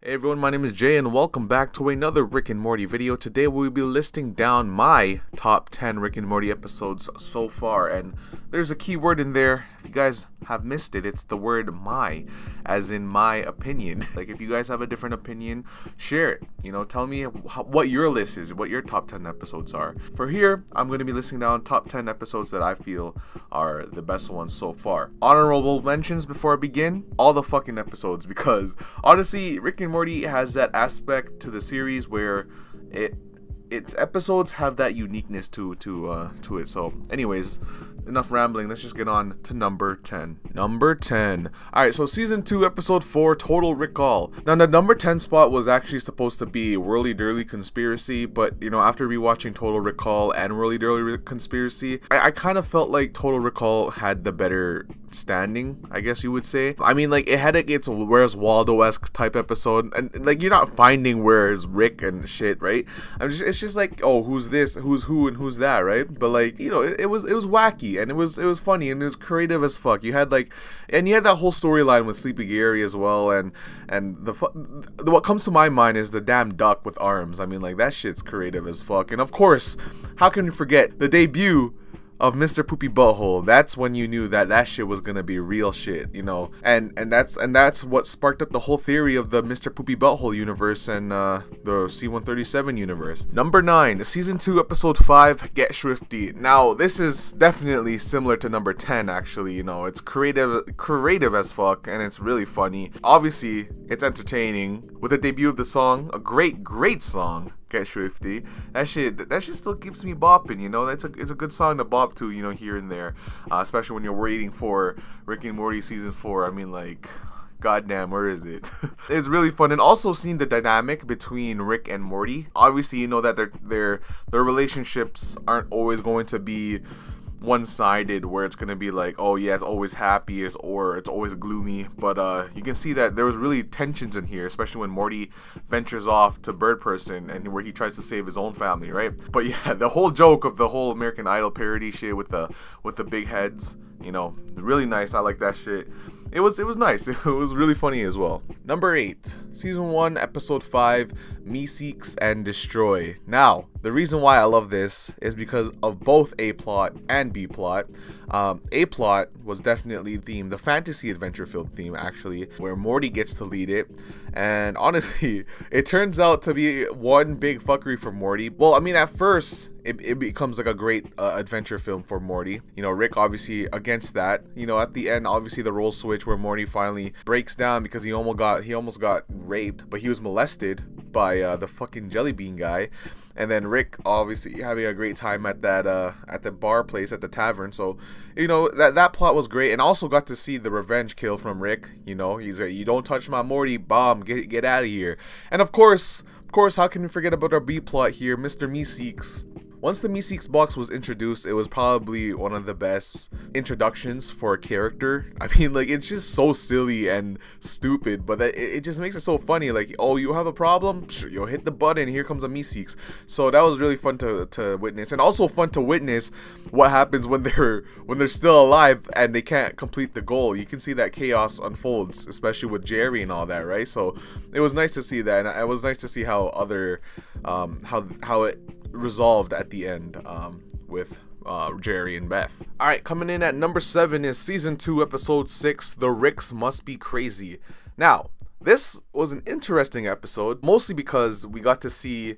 Hey everyone, my name is Jay and welcome back to another Rick and Morty video. Today we'll be listing down my top 10 Rick and Morty episodes so far, and there's a key word in there. If you guys have missed it, it's the word my, as in my opinion. Like if you guys have a different opinion, share it. Tell me what your list is, what your top 10 episodes are. For here, I'm going to be listing down top 10 episodes that I feel are the best ones so far. Honorable mentions before I begin, all the fucking episodes, because honestly, Rick and Morty has that aspect to the series where its episodes have that uniqueness to it. So anyways, enough rambling, let's just get on to number 10. Number 10. Alright, so season 2 episode 4, Total Rickall. Now the number 10 spot was actually supposed to be Whirly Dirly Conspiracy, but after rewatching Total Rickall and Whirly Dirly Conspiracy, I kind of felt like Total Rickall had the better standing, I guess you would say. I mean, like, it had its Where's Waldo-esque type episode, and like you're not finding where's Rick and shit, right? It's just like, oh, who's this, who's who, and who's that, right? But like, it was wacky, and it was funny, and it was creative as fuck. You had that whole storyline with Sleepy Gary as well, and what comes to my mind is the damn duck with arms. I mean, like, that shit's creative as fuck. And of course, how can we forget the debut of Mr. Poopy Butthole? That's when you knew that shit was gonna be real shit, and that's what sparked up the whole theory of the Mr. Poopy Butthole universe and the C-137 universe. Number 9, season 2 episode 5, Get Schwifty. Now this is definitely similar to number 10 actually. It's creative as fuck, and it's really funny. Obviously it's entertaining with the debut of the song, a great song, Get Schwifty. That shit still keeps me bopping, it's a good song to bop to, here and there, especially when you're waiting for Rick and Morty season 4. I mean, like, goddamn, where is it? It's really fun. And also seeing the dynamic between Rick and Morty. Obviously, that their relationships aren't always going to be one-sided, where it's gonna be like, oh yeah, it's always happy, or it's always gloomy. But you can see that there was really tensions in here, especially when Morty ventures off to Bird Person and where he tries to save his own family, right? But yeah, the whole joke of the whole American Idol parody shit with the big heads, really nice. I like that shit. It was nice. It was really funny as well. Number 8, season 1 episode 5, Meeseeks and Destroy. Now the reason why I love this is because of both A plot and B plot. A plot was definitely the fantasy adventure film theme, actually, where Morty gets to lead it, and honestly it turns out to be one big fuckery for Morty. Well, I mean, at first it becomes like a great adventure film for Morty. Rick obviously against that. At the end, obviously the role switch where Morty finally breaks down because he almost got raped, but he was molested by the fucking jelly bean guy. And then Rick obviously having a great time at that at the bar place, at the tavern. So that plot was great, and also got to see the revenge kill from Rick. He's like, you don't touch my Morty, bomb, get out of here. And of course, how can we forget about our B plot here, Mr. Meeseeks. Once the Meeseeks box was introduced, it was probably one of the best introductions for a character. I mean, like, it's just so silly and stupid, but it just makes it so funny. Like, oh, you have a problem? Sure, you'll hit the button, here comes a Meeseeks. So that was really fun to witness, and also fun to witness what happens when they're still alive and they can't complete the goal. You can see that chaos unfolds, especially with Jerry and all that, right? So it was nice to see that, and it was nice to see how how it resolved at the end with Jerry and Beth. Alright, coming in at number 7 is season 2 episode 6, The Ricks Must Be Crazy. Now this was an interesting episode, mostly because we got to see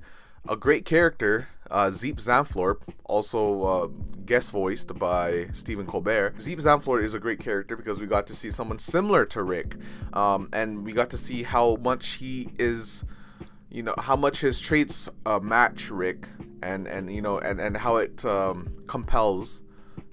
a great character, Zeep Zamflorp, also guest voiced by Stephen Colbert. Zeep Zamflorp is a great character because we got to see someone similar to Rick, and we got to see how much he is, how much his traits match Rick, and how it compels,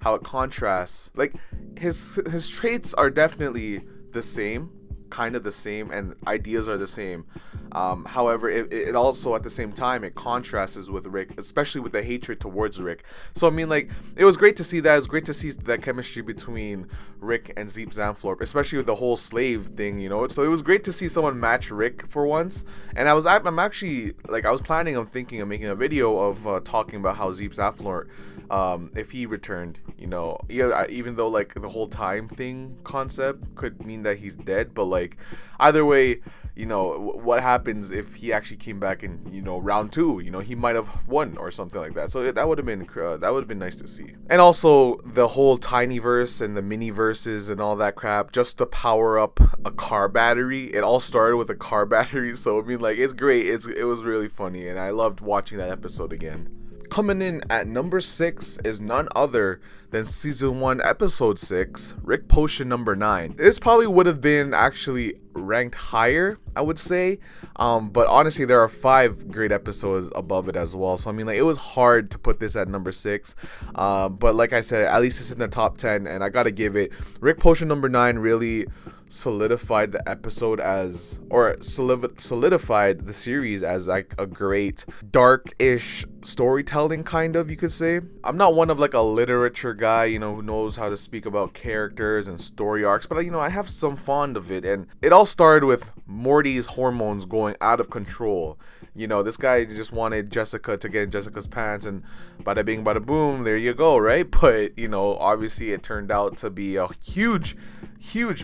how it contrasts. Like, his traits are definitely the same, kind of the same, and ideas are the same. However, it also at the same time it contrasts with Rick, especially with the hatred towards Rick. So I mean, like, it was great to see that. It was great to see that chemistry between Rick and Zeep Zamflorp, especially with the whole slave thing, So it was great to see someone match Rick for once. And I'm actually, like, I was planning on thinking of making a video of talking about how Zeep Zamflorp if he returned, you know. Yeah, even though like the whole time thing concept could mean that he's dead, but like either way, you know, what happens if he actually came back in, you know, round 2? You know, he might have won or something like that. So that would have been nice to see. And also the whole tiny verse and the mini verses and all that crap, just to power up a car battery. It all started with a car battery. So I mean, like, it's great. It was really funny, and I loved watching that episode again. Coming in at number 6 is none other than season 1 episode 6, Rick Potion number 9. This probably would have been actually ranked higher, I would say, but honestly there are 5 great episodes above it as well, so I mean, like, it was hard to put this at number 6, but like I said, at least it's in the top 10, and I gotta give it, Rick Potion number 9 really solidified the episode as, or solidified the series as like a great dark-ish storytelling, kind of, you could say. I'm not one of like a literature guy, you know, who knows how to speak about characters and story arcs, but you know, I have some fond of it, and it all started with Morty's hormones going out of control. You know, this guy just wanted Jessica to get in Jessica's pants, and bada bing bada boom, there you go, right? But you know, obviously it turned out to be a huge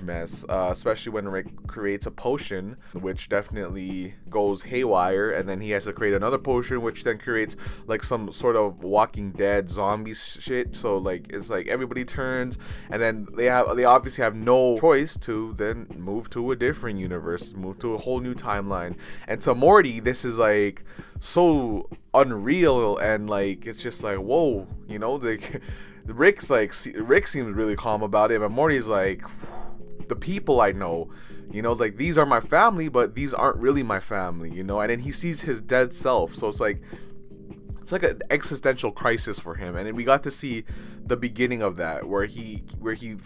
mess, especially when Rick creates a potion, which definitely goes haywire, and then he has to create another potion, which then creates like some sort of Walking Dead zombie shit. So like, it's like everybody turns, and then they obviously have no choice to then move to a different universe, move to a whole new timeline. And to Morty, this is like so unreal, and like, it's just like, whoa, you know, like Rick seems really calm about it, but Morty's like, the people I know, you know, like, these are my family, but these aren't really my family, you know. And then he sees his dead self, so it's like an existential crisis for him. And then we got to see the beginning of that, where he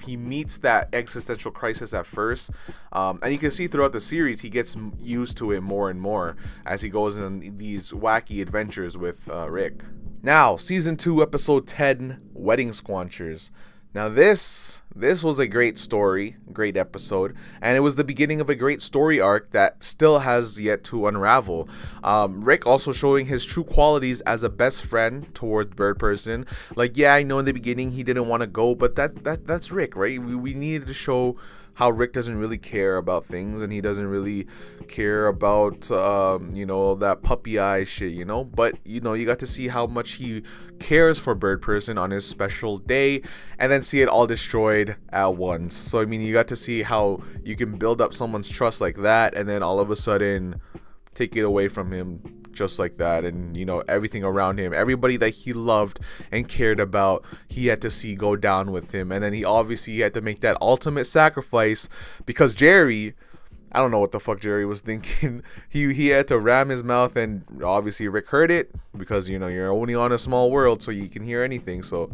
meets that existential crisis at first, and you can see throughout the series he gets used to it more and more as he goes in these wacky adventures with Rick. Now, season 2, episode 10, Wedding Squanchers. Now this was a great story, great episode, and it was the beginning of a great story arc that still has yet to unravel. Rick also showing his true qualities as a best friend towards Bird Person. Like, yeah, I know in the beginning he didn't want to go, but that's Rick, right? We needed to show how Rick doesn't really care about things, and he doesn't really care about you know, that puppy eye shit, you know. But you know, you got to see how much he cares for Bird Person on his special day, and then see it all destroyed at once. So I mean, you got to see how you can build up someone's trust like that, and then all of a sudden take it away from him just like that. And you know, everything around him, everybody that he loved and cared about, he had to see go down with him. And then he obviously had to make that ultimate sacrifice, because Jerry, I don't know what the fuck Jerry was thinking. He had to ram his mouth, and obviously Rick heard it, because you know, you're only on a small world, so you can hear anything. So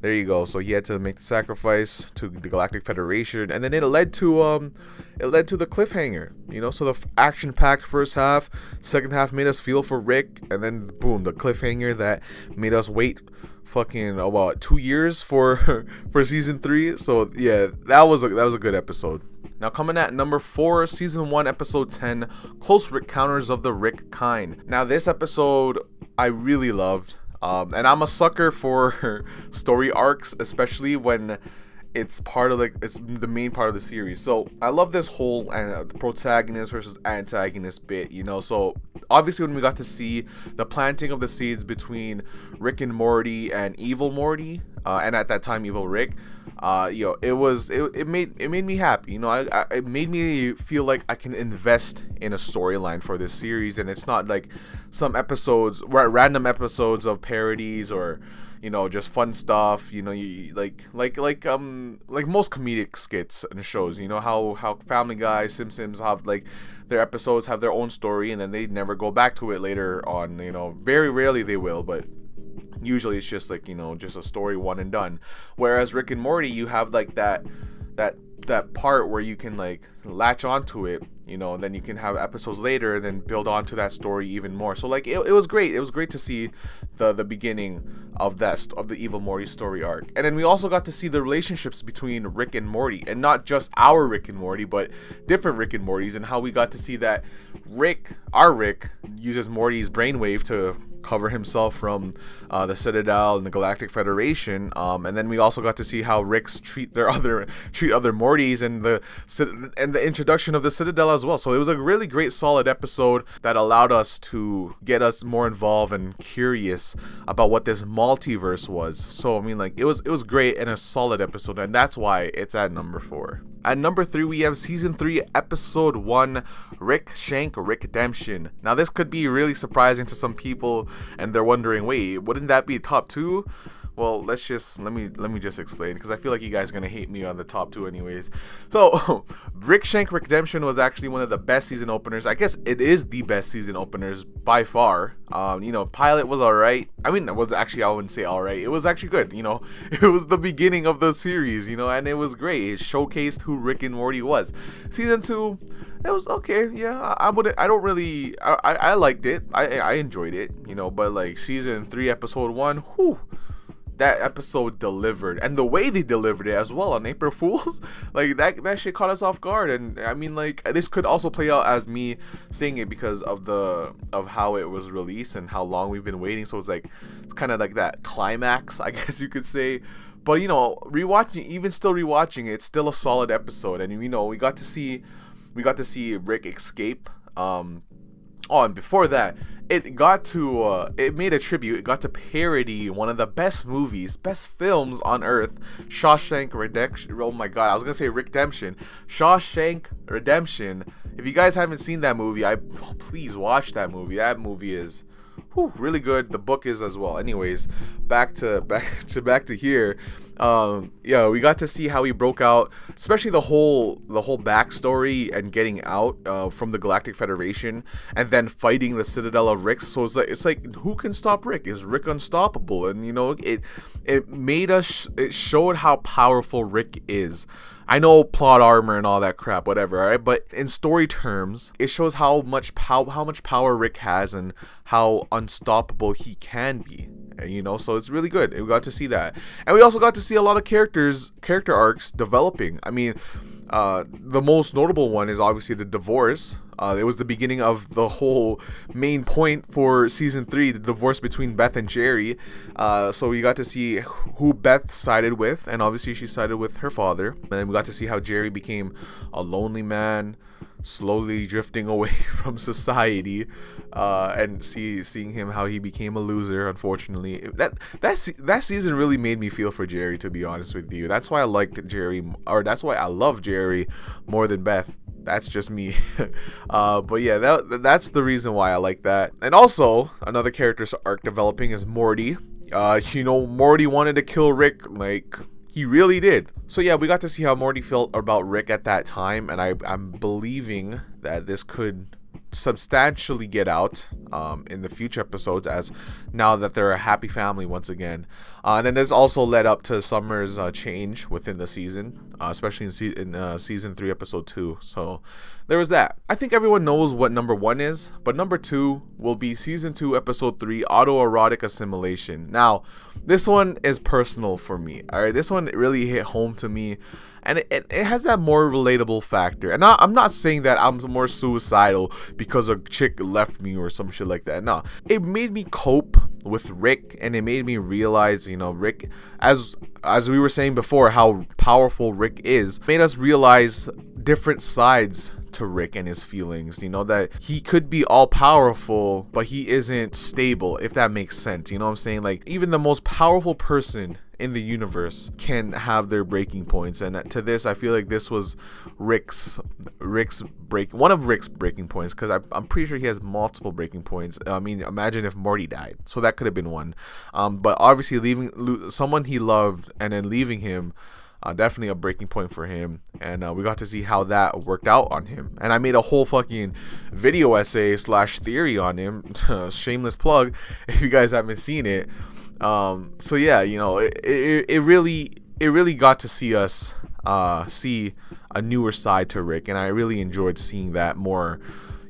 there you go. So he had to make the sacrifice to the Galactic Federation, and then it led to the cliffhanger. You know, so the action-packed first half, second half made us feel for Rick, and then boom, the cliffhanger that made us wait fucking about 2 years for season 3. So yeah, that was a good episode. Now, coming at number 4, season 1, episode 10, Close Encounters of the Rick Kind. Now, this episode I really loved, and I'm a sucker for story arcs, especially when it's the main part of the series. So I love this whole protagonist versus antagonist bit, you know. So obviously when we got to see the planting of the seeds between Rick and Morty and Evil Morty, and at that time Evil Rick, you know, it made me happy, you know. It made me feel like I can invest in a storyline for this series, and it's not like some episodes, random episodes of parodies, or you know, just fun stuff, you know. You like most comedic skits and shows, you know, how Family Guy, Simpsons have like their episodes have their own story, and then they never go back to it later on, you know. Very rarely they will, but usually it's just like, you know, just a story, one and done. Whereas Rick and Morty, you have like that part where you can like latch onto it, you know, and then you can have episodes later and then build onto that story even more. So like it was great. It was great to see the beginning of the Evil Morty story arc. And then we also got to see the relationships between Rick and Morty, and not just our Rick and Morty, but different Rick and Mortys, and how we got to see that our Rick uses Morty's brainwave to recover himself from the Citadel and the Galactic Federation. And then we also got to see how Ricks treat other Mortys, and the introduction of the Citadel as well. So it was a really great, solid episode that allowed us to get us more involved and curious about what this multiverse was. So I mean, like, it was great and a solid episode, and that's why it's at number 4. At number 3, we have Season 3, Episode 1, Rickshank, Rickdemption. Now, this could be really surprising to some people, and they're wondering, wait, wouldn't that be top 2? Well, let me just explain, because I feel like you guys are gonna hate me on the top 2 anyways. So, Rickshank Rickdemption was actually one of the best season openers. I guess it is the best season openers by far. Pilot was alright. I mean, it was actually, I wouldn't say alright. It was actually good. It was the beginning of the series. And it was great. It showcased who Rick and Morty was. Season 2, it was okay. Yeah, I liked it. I enjoyed it. But like Season 3, Episode 1, whew. That episode delivered, and the way they delivered it as well on April Fools, like that shit caught us off guard. And I mean, like, this could also play out as me saying it because of how it was released and how long we've been waiting. So it's kind of like that climax, I guess you could say. But rewatching it, it's still a solid episode. And we got to see Rick escape. And before that, it made a tribute. It got to parody one of the best films on earth, Shawshank Redemption. Oh my god, I was gonna say Rickdemption. Shawshank Redemption. If you guys haven't seen that movie, please watch that movie. That movie is really good. The book is as well. Anyways, back to here. We got to see how he broke out, especially the whole backstory and getting out from the Galactic Federation, and then fighting the Citadel of Ricks. So it's like who can stop Rick? Is Rick unstoppable? And it showed how powerful Rick is. I know plot armor and all that crap, whatever, alright? But in story terms, it shows how much power Rick has and how unstoppable he can be. So it's really good. We got to see that. And we also got to see a lot of character arcs developing. I mean, the most notable one is obviously the divorce. It was the beginning of the whole main point for Season 3, the divorce between Beth and Jerry. So we got to see who Beth sided with, and obviously she sided with her father. And then we got to see how Jerry became a lonely man, slowly drifting away from society, and seeing him how he became a loser. Unfortunately, that season really made me feel for Jerry, to be honest with you. That's why I liked Jerry, or that's why I love Jerry more than Beth. That's just me. But yeah, that's the reason why I like that. And also, another character's arc developing is Morty. Morty wanted to kill Rick, like, he really did. So yeah, we got to see how Morty felt about Rick at that time, and I'm believing that this could substantially get out in the future episodes, as now that they're a happy family once again. And then there's also led up to Summer's change within the season, especially in Season 3, Episode 2. So there was that. I think everyone knows what number 1 is, but number 2 will be Season 2, Episode 3, Erotic Assimilation. Now, this one is personal for me. Alright, this one really hit home to me. And it has that more relatable factor. And I'm not saying that I'm more suicidal because a chick left me or some shit like that. No. It made me cope with Rick, and it made me realize, Rick, as we were saying before, how powerful Rick is, made us realize different sides to Rick and his feelings. That he could be all powerful, but he isn't stable, if that makes sense. You know what I'm saying? Like, even the most powerful person in the universe can have their breaking points, and to this, I feel like this was one of Rick's breaking points, because I'm pretty sure he has multiple breaking points. I mean, imagine if Morty died, so that could have been one. But obviously leaving someone he loved and then leaving him, definitely a breaking point for him. And we got to see how that worked out on him, and I made a whole fucking video essay / theory on him. Shameless plug if you guys haven't seen it. So yeah, it really got to see us see a newer side to Rick, and I really enjoyed seeing that more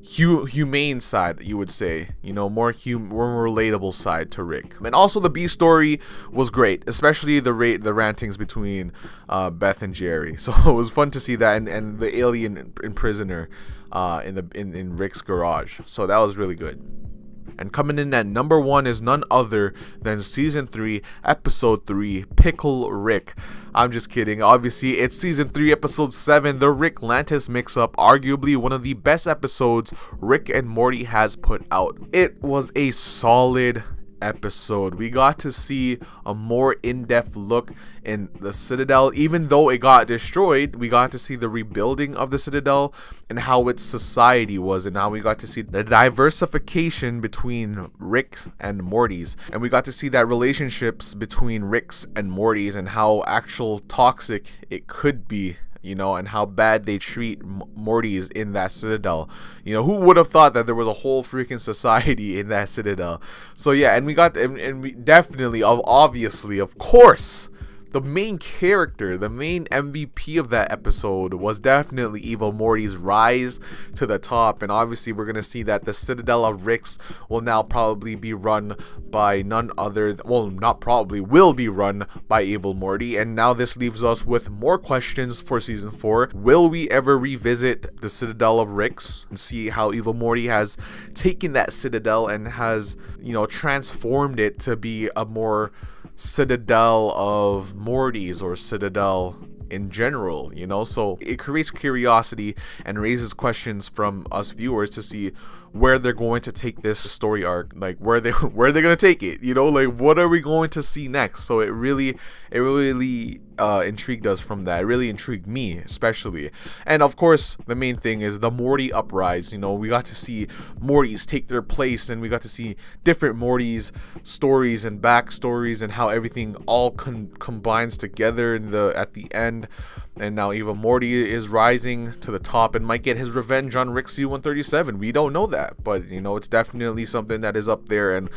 humane side, you would say, more relatable side to Rick. And also the B story was great, especially the rantings between Beth and Jerry. So it was fun to see that, and the alien prisoner in Rick's garage. So that was really good. And coming in at number 1 is none other than Season 3, Episode 3, Pickle Rick. I'm just kidding. Obviously, it's Season 3, Episode 7, the Ricklantis Mixup, arguably one of the best episodes Rick and Morty has put out. It was a solid episode. We got to see a more in-depth look in the Citadel. Even though it got destroyed, we got to see the rebuilding of the Citadel and how its society was, and now we got to see the diversification between Rick's and Morty's, and we got to see that relationships between Rick's and Morty's and how actual toxic it could be, you know, and how bad they treat Morty's in that Citadel. You know, who would have thought that there was a whole freaking society in that Citadel? So yeah, and we got, and we definitely, obviously, of course, the main character, the main MVP of that episode was definitely Evil Morty's rise to the top. And obviously we're going to see that the Citadel of Ricks will now probably be run by none other, well, not probably, will be run by Evil Morty. And now this leaves us with more questions for Season 4. Will we ever revisit the Citadel of Ricks and see how Evil Morty has taken that Citadel and has, you know, transformed it to be a more Citadel of Morty's, or Citadel in general, you know? So it creates curiosity and raises questions from us viewers to see where they're going to take this story arc, like where they're gonna take it, you know, like what are we going to see next? So it really intrigued us from that. It really intrigued me especially. And of course the main thing is the Morty uprise. You know, we got to see Morty's take their place, and we got to see different Morty's stories and backstories and how everything all combines together at the end. And now Evil Morty is rising to the top and might get his revenge on Rick C-137. We don't know that, but you know, it's definitely something that is up there. And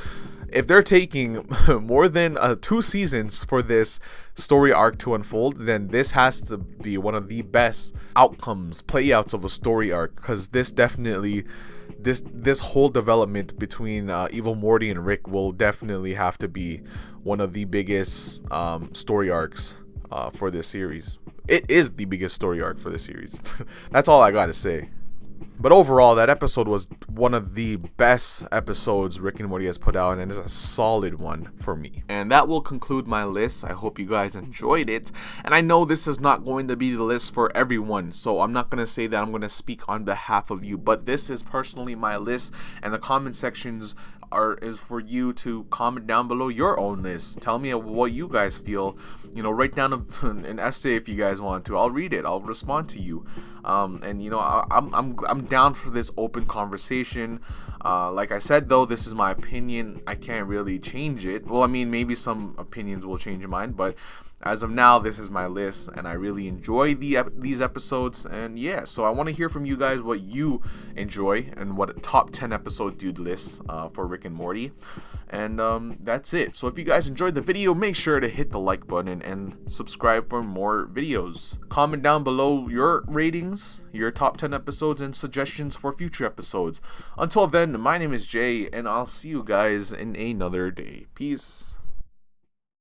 if they're taking more than 2 seasons for this story arc to unfold, then this has to be one of the best outcomes, playouts of a story arc, because this definitely, this whole development between Evil Morty and Rick will definitely have to be one of the biggest story arcs for this series. It is the biggest story arc for the series. That's all I gotta say. But overall, that episode was one of the best episodes Rick and Morty has put out, and it's a solid one for me. And that will conclude my list. I hope you guys enjoyed it. And I know this is not going to be the list for everyone, so I'm not going to say that I'm going to speak on behalf of you. But this is personally my list, and the comment sections is for you to comment down below your own list. Tell me what you guys feel. You know, write down an essay if you guys want to. I'll read it. I'll respond to you. And you know, I'm down for this open conversation. Like I said, though, this is my opinion. I can't really change it. Well, I mean, maybe some opinions will change mine, but as of now, this is my list, and I really enjoy these episodes. And yeah, so I want to hear from you guys what you enjoy and what top 10 episode you'd list for Rick and Morty. And that's it. So if you guys enjoyed the video, make sure to hit the like button and subscribe for more videos. Comment down below your ratings, your top 10 episodes, and suggestions for future episodes. Until then, my name is Jay, and I'll see you guys in another day. Peace.